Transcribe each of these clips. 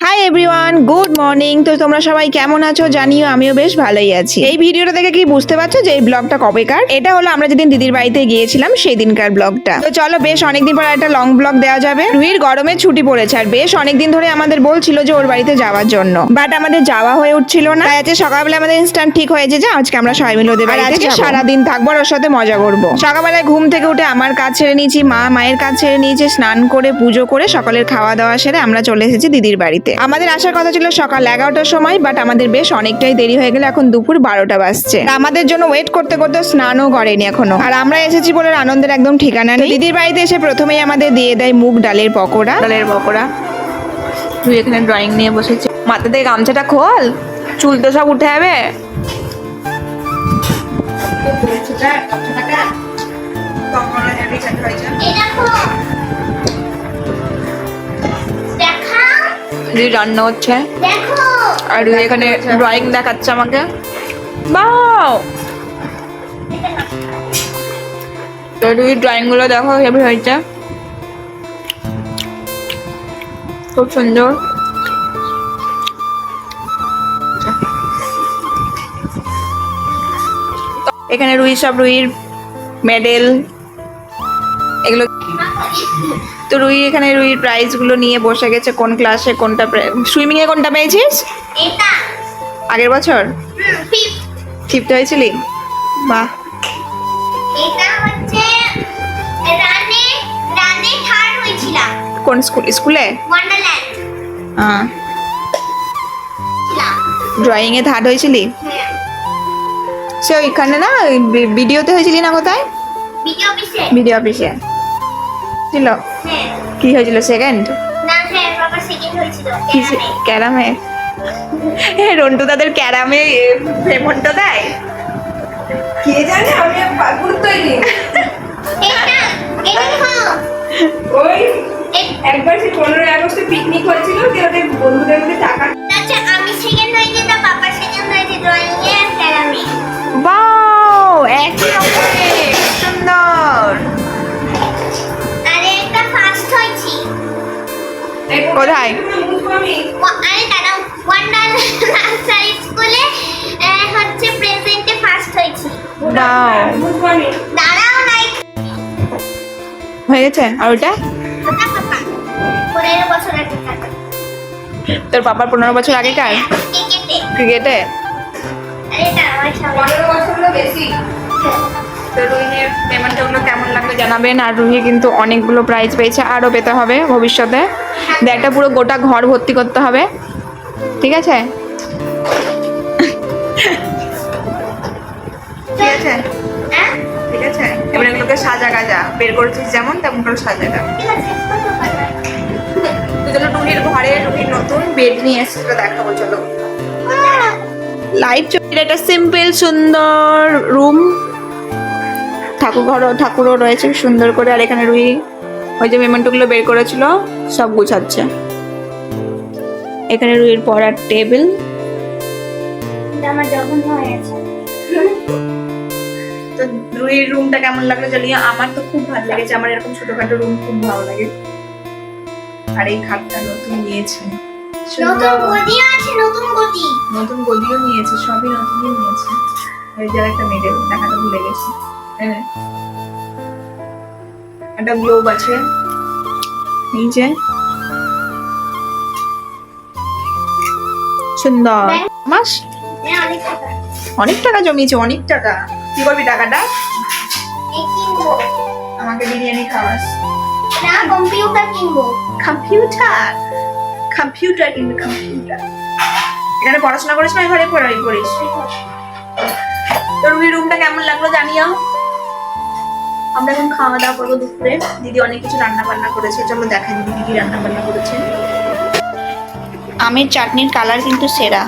Hi everyone, good morning. তো তোমরা সবাই কেমন আছো জানিও, আমিও বেশ ভালোই আছি। এই ভিডিওটা দেখে কি বুঝতে পারছো যে এই ব্লগটা কবেকার? এটা হলো আমরা যেদিন দিদির বাড়িতে গিয়েছিলাম সেই দিনকার ব্লগটা। তো চলো, বেশ অনেকদিন পর একটা লং ব্লগ দেওয়া যাবে। রুহির গরমে ছুটি পড়েছে আর বেশ অনেকদিন ধরে আমাদের বলছিল যে ওর বাড়িতে যাওয়ার জন্য, বাট আমাদের যাওয়া হয়ে উঠছিল না। তাই আজকে সকালবেলা আমাদের ইনস্ট্যান্ট ঠিক হয়েছে যে আজকে আমরা সবাই মিলে ওদের বাড়িতে আজকে সারাদিন থাকবো আর ওর সাথে মজা করবো। সকালবেলায় ঘুম থেকে উঠে আমার কাজ ছেড়ে নিয়েছি, মায়ের কাজ ছেড়ে নিয়েছে, স্নান করে পুজো করে সকালের খাওয়া দাওয়া সেরে আমরা চলে এসেছি দিদির বাড়িতে। আমাদের আসার কথা ছিল সকাল 11টার সময়, বাট আমাদের বেশ অনেকটাই দেরি হয়ে গেল, এখন দুপুর 12টা বাজছে। আমাদের জন্য ওয়েট করতে করতে স্নানও করেনি এখনো, আর আমরা এসেছি বলে আনন্দের একদম ঠিকানা নেই। দিদির বাড়িতে এসে প্রথমেই আমাদের দিয়ে দেয় মুগ ডালের পকোড়া। তুই এখানে ড্রয়িং নিয়ে বসেছিস, মাথা থেকে গামছাটা খোল, চুল তো সব উঠে যাবে। রান্না হচ্ছে আর এখানে ড্রয়িং দেখাচ্ছে আমাকে। বাও, তো ড্রয়িং গুলো দেখো, হেভি হয়েছে, খুব সুন্দর। এখানে রুহির মেডেল এগুলো। তো রুহির প্রাইজ গুলো নিয়ে বসে গেছে, কোন ক্লাসে কোনটা, সুইমিং এ কোনটা পেয়েছিস আগের বছর? ফিফথ হয়েছিলি? বাহ। কোন স্কুলে? ড্রয়িং এ থার্ড হয়েছিলি? সে ওইখানে না, ভিডিওতে হয়েছিলি না? কোথায়? ভিডিও অফিসে ছিল। কি হয়েছিল? সেকেন্ড? ক্যারামে? রন্টু তাদের ক্যারামে পেমেন্ট দেয়, কে জানে, আমি গুরুত্বই দিই। ওই একবার সে 15ই আগস্টে পিকনিক হয়েছিল, যে ওদের বন্ধুদের মধ্যে টাকা। আচ্ছা, আমি সেকেন্ড হয়েছি, তা পাপা সেকেন্ড হয়েছে ড্রয়িং এ আর ক্যারামে। বাও, একই রকমই সুন্দর। আরে একটা ফার্স্ট হয়েছি। কোথায়? আরে দাদা, ওয়ান্ডার নার্সারি স্কুলে হচ্ছে প্রেজেন্টে ফার্স্ট হয়েছি। বাও, দাঁড়াও নাই, হয়ে গেছে। আর ওটা ওটা পাপা 15 বছর আগে কাটা তোর পাপার 15 বছর আগেকার ক্রিকেটে। আরে এটা আমার সবাই 15 বছরগুলো বেশি। তো রুহির পেমেন্টগুলো কেমন লাগলো জানাবেন। আর রুহি কিন্তু অনেকগুলো প্রাইজ পেয়েছে, আরও পেতে হবে ভবিষ্যতে। একটা পুরো গোটা ঘর ভর্তি করতে হবে, ঠিক আছে? ঠিক আছে, হ্যাঁ ঠিক আছে। এবার এগুলোকে সাজা গাজা, বের করেছিস যেমন তেমন করে সাজা গা। ঠিক আছে, কত পারবে? রুহির ঘরে রুহির নতুন বেড নিয়ে এসেছিল, দেখাবো চলো। লাইট চলে, একটা সিম্পল সুন্দর রুম, ঠাকুরও রয়েছে সুন্দর করে। আর এখানে রুহি ওই যে মেমেন্টোগুলো বের করেছিল সব গুছাচ্ছে। এখানে রুহির পড়ার টেবিল। আমার যখন হয়ে গেছে। তো রুহির রুমটা কেমন লাগলো জানিও। আমার তো খুব ভালো লেগেছে, আমার এরকম ছোটখাটো রুম খুব ভালো লাগে। আর এই খাটটা নতুন নিয়েছে, নতুন গদিও আছে, নতুন গদিও নিয়েছে, সবই নতুনই নিয়েছে। এই যে একটা মেডেল দেখাতে ভুলে গেছি, একটা গ্লোব আছে এই যে, সুন্দর। মাস হ্যাঁ, অনেক টাকা। অনেক টাকা জমিয়েছে, অনেক টাকা। কি করবি টাকাটা? এই কিনবো আমাকে বিরিয়ানি খাওয়াস। না, কম্পিউটার কিনবো। কম্পিউটার কিনবি? কম্পিউটার এখানে পড়াশোনা করিস না, ঘরে পড়িস? তো রুহির রুমটা কেমন লাগলো জানিও। আমরা এখন খাওয়া দাওয়া করবো দুপুরে। দিদি অনেক কিছু রান্না বান্না করেছে, চলো দেখাই দিদি কি রান্না বান্না করেছে। আমের চাটনির কালার কিন্তু সেরা।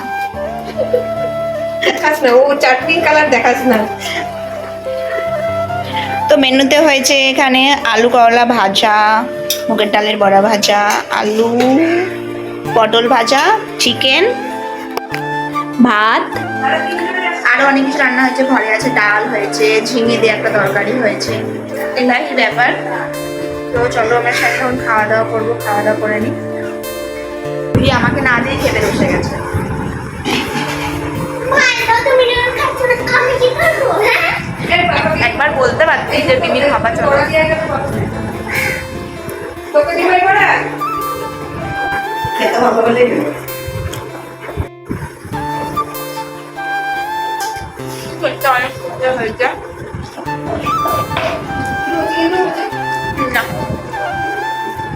দেখাস না, ও চাটনির কালার দেখাস না। তো মেনুতে হয়েছে এখানে আলু করলা ভাজা, মুগের ডালের বড়া ভাজা, আলু পটল ভাজা, চিকেন, ভাত, আরো অনেক কিছু রান্না হয়েছে। ঘরে আছে ডাল হয়েছে, ঝিঙে দিয়ে একটা তরকারি হয়েছে, এলাই ব্যাপার। তো চলো আমরা সাথে এখন খাওয়া দাওয়া করবো, খাওয়া দাওয়া করে নিই। রুহি আমাকে না দিয়ে খেতে বসে গেছে। ভালো তুমি যখন খাচ্ছ না আমি কি করবো হ্যাঁ একবার বলতে পারতি যে বিবির খাবার চলো। তোকে দিবে করে খেতে হবে বলে অনেক সুন্দর হয়েছে। না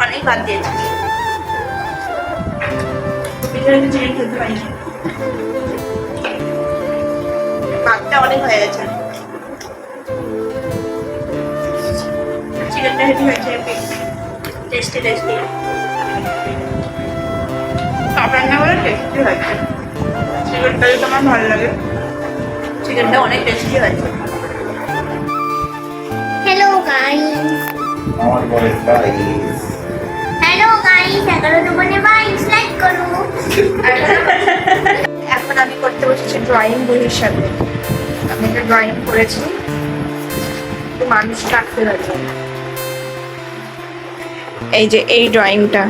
অনেক ভাত দিয়েছি, খেতে পারি ভাতটা অনেক হয়ে গেছে। চিকেনটা হেভি হয়েছে, টেস্টি টেস্টি সব রান্না করে টেস্টি হয়েছে। চিকেনটা যদি আমার ভালো লাগে, চিকেনটা অনেক টেস্টি হয়েছে। হ্যালো গাইস আমার বলে গাইস হ্যালো গাইস 11 দোকানে বাইস লাইক করো এখন আমি করতে বসেছি ড্রয়িং বইয়ের সাথে। আমি একটা ড্রয়িং করেছি, একটু মানুষ রাখতে পারি। এই যে এই ড্রয়িংটা,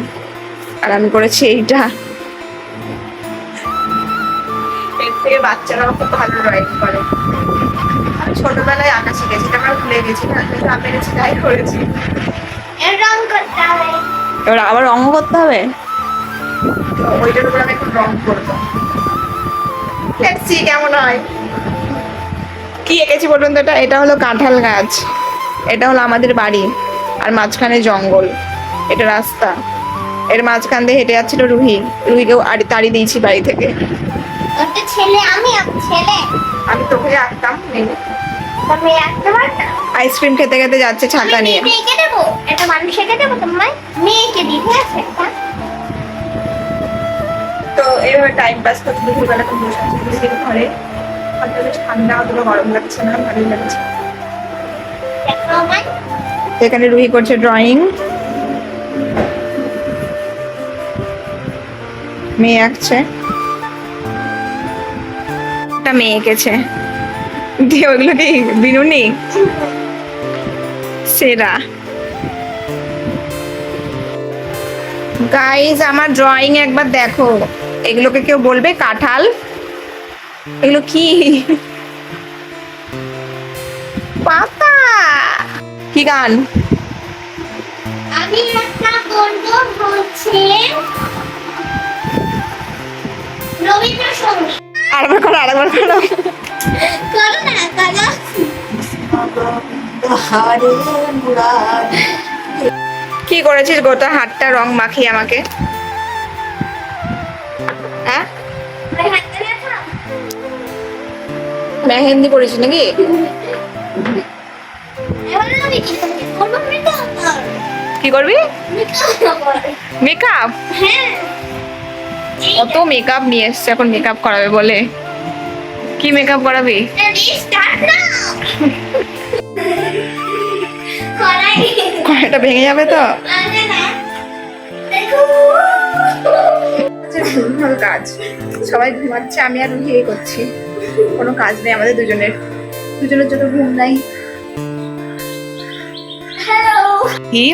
আর আমি করেছি এইটা। এর থেকে বাচ্চারাও খুব ভালো ড্রয়িং করে। আমি ছোটবেলায় আঁকা শিখেছি, এটা আমার ভুলে গেছি না, কিন্তু আমি পেরেছি তাই করেছি। এর রং করতে হবে এবার আবার রঙ করতে হবে, তো ওইটার উপর আমি একটু রং করবো। দেখছি কেমন হয়। কি এঁকেছি বলুন তো? এটা হলো কাঁঠাল গাছ, এটা হলো আমাদের বাড়ি, আর মাঝখানে জঙ্গল, এটা রাস্তা। এর মাঝখান দিয়ে হেঁটে যাচ্ছিল রুহিকেও তাড়িয়ে দিয়েছি বাড়ি থেকে। একটা ছেলে আমি ছেলে আমি তোকে আঁকতাম, তুমি রাখতে পারতা আইসক্রিম খেতে খেতে যাচ্ছে ছাতা নিয়ে। মেয়েকে দেবো এটা মানুষ এঁকে দেবো তোমায় মেয়েকে দিতে আছে একটা তো এইভাবে টাইম পাস করতে দুপুরবেলা তো বসে আছি রুহির ঘরে। হয়তো বেশ ঠান্ডা, অতটা গরম লাগছে না, ভালোই লাগছে। দেখো আমায় তো এখানে রুহি করছে ড্রয়িং, মেয়ে আঁকছে, একটা মেয়ে এঁকেছে দিয়ে ওইগুলো কি বিনুনি সেরা। গাইজ আমার ড্রয়িং একবার দেখো। এগুলোকে কেউ বলবে কাঁঠাল, এগুলো কি পাতা, কি গান? আমি একটা বলবো হচ্ছে রবীন্দ্রসঙ্গীত আরেকবার করো, আরেকবার করো। করো না করো কি করেছিস গোটা হাতটা রং মাখিয়ে আমাকে? হ্যাঁ ভাই হাতটা রাখো মেহেন্দি করেছিস নাকি? এবার আমি কি করবো মেকআপ কি করবি? Makeup makeup? হ্যাঁ কত মেকআপ নিয়ে এসছে, এখন মেকআপ করাবে বলে। কি মেকআপ করাবি? স্টার্ট না করাই কড়াইটা ভেঙে যাবে তো। আরে না দেখো ভুলভাল কাজ, সবাই ঘুমাচ্ছে, আমি আর রুহি এই করছি। কোনো কাজ নেই আমাদের দুজনের জন্য ঘুম নাই। হ্যালো কি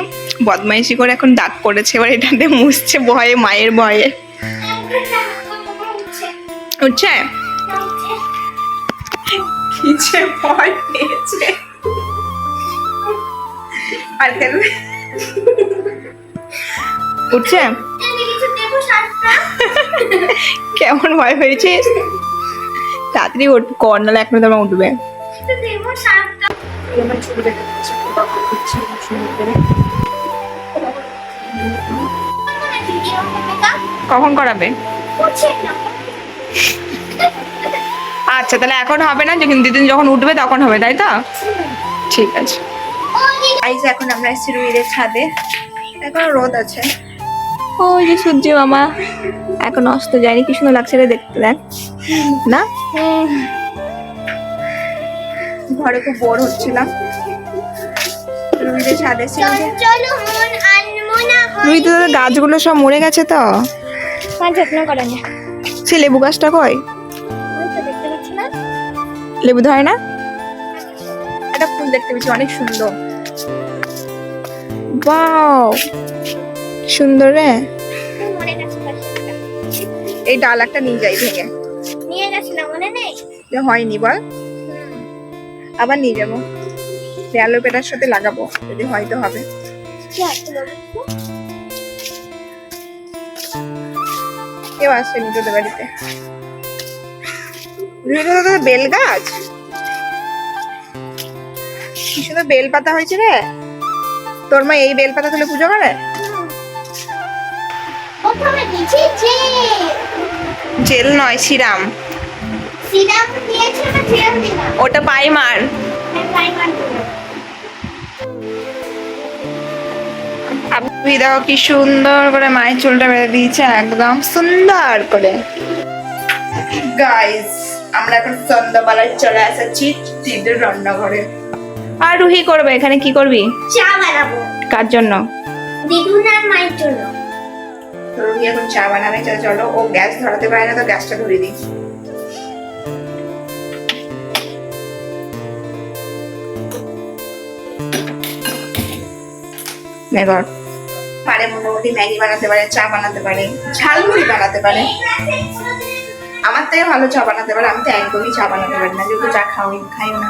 বদমাইশি করে এখন দাগ করেছে, এবার এটাতে মুছছে ভয়ে, মায়ের ভয়ে। উঠছে কি যে ভয় পেয়েছে। আর কেন উঠছে? কেমন ভয় হয়েছে? তাড়াতাড়ি কর, নাহলে এখন তোমার উঠবে। আমার ছবি দেখে কখন করাবে? আচ্ছা তাহলে এখন হবে না, যখন দিদিন যখন উঠবে তখন হবে, তাই তো? ঠিক আছে। আইজ এখন আমরা এসেছি রুহিদের ছাদে, এখন রোদ আছে। ওই যে সূর্য মামা এখন অস্ত যায়নি, কি সুন্দর লাগছে রে দেখতে, দেখ না? ঘরে খুব বোর হচ্ছিলাম, রুহিদের ছাদে এসেছি। রুহি তো গাছগুলো সব মরে গেছে তো, যত্ন করে না সে লেবু গাছটা কই? দেখতে পাচ্ছি না লেবু ধরে না? একটা ফুল দেখতে পেয়েছি, অনেক সুন্দর। ওয়াও সুন্দর রে। মরে গেছে এই ডাল একটা নিয়ে যাই ভেঙে, নিয়ে গেছিলাম মনে নেই। যে হয়নি বল, আবার নিয়ে যাবো, অ্যালোভেরার সাথে লাগাবো, যদি হয়তো হবে। কি আছে বাবু? কেউ আসেনি তোদের বাড়িতে? বেল গাছ, কি সুন্দর বেল পাতা হয়েছে রে। তোর মা এই বেল পাতা তুলে পুজো করে? প্রথমে দিয়েছি জেল নয়, সিরাম। সিরাম দিয়েছি না, সিরাম দিলাম। ওটা পাইমার। প্রাইমার দিলাম। আপনি দেখো কি সুন্দর করে মায়ের চুলটা বেঁধে দিয়েছে, একদম সুন্দর করে। গাইস, আমরা এখন সন্ধ্যাবেলায় চলে এসেছি দিদির রান্নাঘরে। আর রুহি করবে এখানে, কি করবি? চা বানাবো কার জন্য? দিদুন আর মায়ের জন্য। তো রুহি এখন চা বানাবে। চলো, ও গ্যাস ধরাতে পারে না, তো গ্যাসটা ধরিয়ে দিই। মেঘর পারে মোটামুটি ম্যাগি বানাতে পারে, চা বানাতে পারে, ঝালমুড়ি বানাতে পারে। আমার থেকে ভালো চা বানাতে পারে, আমি তো একদমই চা বানাতে পারি না, যেহেতু চা খাইও না।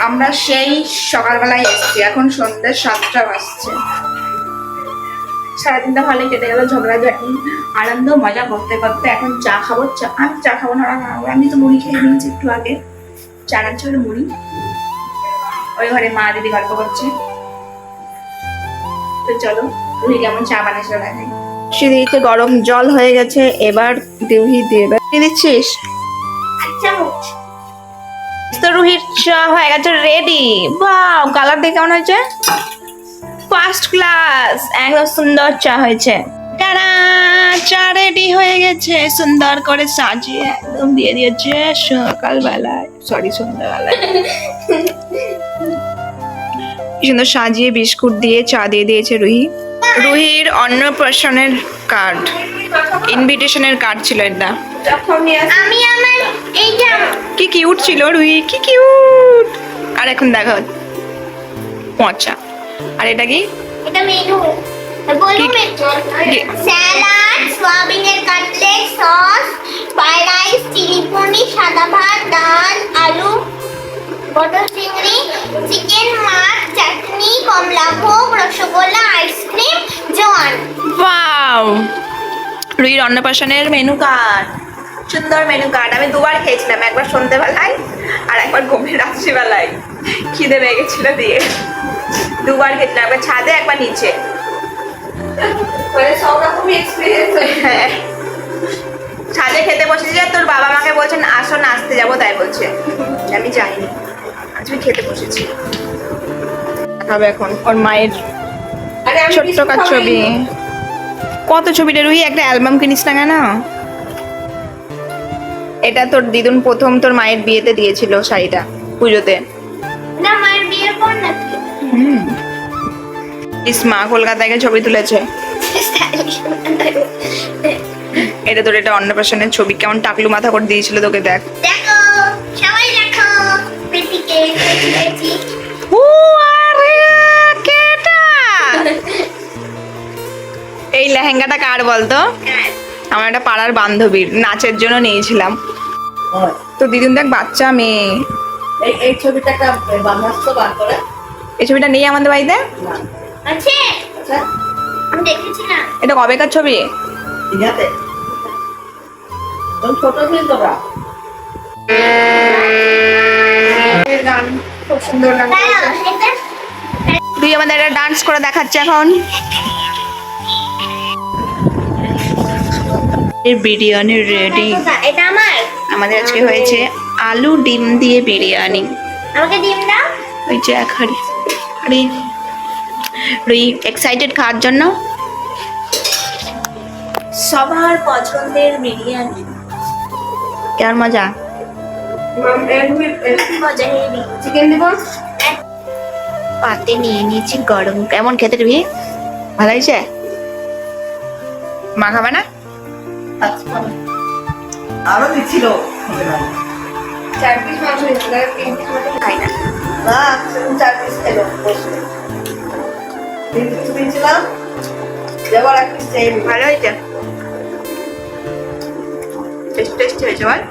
আমরা সেই সকালবেলায় এসেছি, এখন সন্ধ্যে 7টা বাজছে। সারাদিনটা ভালোই কেটে গেল, ঝগড়াঝাটি আনন্দ মজা করতে করতে। এখন চা খাবো। আমি চা খাবো না, আমি তো মুড়ি খেয়ে নিয়েছি একটু আগে, চানার ছোট মুড়ি। ওই ঘরে মা দিদি গল্প করছে। তো চলো, রুহি কেমন চা বানাইছিল দেখাই। সিঁড়িতে গরম জল হয়ে গেছে, এবার রুহি দিয়ে দিচ্ছিস। আচ্ছা মুখ তো রুহির চা হয়ে গেছে রেডি। বাহ, কালার দেখে কেমন হয়েছে? ফার্স্ট ক্লাস, একদম সুন্দর চা হয়েছে। টাটা, চা রেডি হয়ে গেছে, সুন্দর করে সাজিয়ে একদম দিয়ে দিয়েছে সকালবেলায়, সরি সন্ধ্যাবেলায়। কি সুন্দর সাজিয়ে বিস্কুট দিয়ে চা দিয়ে দিয়েছে রুহি। রুহির অন্নপ্রাশনের কার্ড, ইনভিটেশনের কার্ড ছিল এটা। আমি আমার এইটা কি কিউট ছিল রুহি, কি কিউট। আর এখন দেখো পচা। আর এটা কি? এটা মেনু বলুন। কি? স্যালাড, সয়াবিনের cutlet, sauce, fried rice, chilli paneer, সাদা ভাত, ডাল, আলু, পটল চিংড়ি, চিকেন, মাছ, চাটনি, কমলা ভোগ, রসগোল্লা, আইসক্রিম, জোয়ান। ওয়াও, রুহির অন্নপ্রাশনের মেনু কার্ড, সুন্দর মেনু কার্ড। আমি দুবার খেয়েছিলাম, একবার সন্ধ্যেবেলায় আর একবার ঘুমের রাত্রিবেলায়, খিদে পেয়ে গেছিল দিয়ে দুবার খেয়েছিলাম, একবার ছাদে একবার নিচে। সব রকমই এক্সপিরিয়েন্স। হ্যাঁ, ছাদে খেতে বসেছি, তোর বাবা মাকে বলছেন আসো নাচতে যাবো, তাই বলছে। আমি যাইনি, আজ আমি খেতে বসেছি। খাবে এখন ওর মায়ের ছোট্ট ছবি। কত ছবিটা রুহি, একটা অ্যালবাম কিনিস না কেন? এটা তোর দিদুন প্রথম তোর মায়ের বিয়েতে দিয়েছিল শাড়িটা, পুজোতে। না, মায়ের বিয়ের পর নাকি? ইসমা কলকাতায় গিয়ে ছবি তুলেছে। এটা তোর, এটা অন্নপ্রাশনের ছবি, কেমন টাকলু মাথা করে দিয়েছিল তোকে, দেখ। দেখো, সবাই দেখো পেটিকে পেটি। এই লেহেঙ্গাটা কার বলতো? আমার একটা পাড়ার বান্ধবীর, নাচের জন্য নিয়েছিলাম। তো দিদুন দেখ, বাচ্চা মেয়ে। এই ছবিটা একটা বাংলাদেশ বার করে। এই ছবিটা নেই আমাদের বাড়িতে। আছে, আচ্ছা, আমি দেখেছিলাম। এটা কবেকার ছবি? দীঘাতে তখন ছোট ছিল তোরা। গান খুব সুন্দর গান দাঁড়াও, এটা তুই আমাদের একটা ডান্স করে দেখাচ্ছে এখন। বিরিয়ানি রেডি। এটা আমার। আমাদের আজকে হয়েছে আলু ডিম দিয়ে বিরিয়ানি। আমাকে ডিম দাও। ওই যে এক হাড়ি। আরে রুই এক্সাইটেড খাওয়ার জন্য। সবার পছন্দের বিরিয়ানি, কেমন মজা? মজা হেবি। চিকেন দিব। পাতে নিয়ে নিয়েছি গরম। কেমন খেতে রুই? ভালো হয়েছে? মা খাবে না? আরো দিচ্ছিল 4 পিস মাংস দিয়েছিল, 3 পিস মতো খাই না। না, 4 পিস খেলো বসে। 3 পিস দিয়েছিলাম, দেওয়ার একটা সেম ভালো হয়েছে টেস্টি হয়েছে বল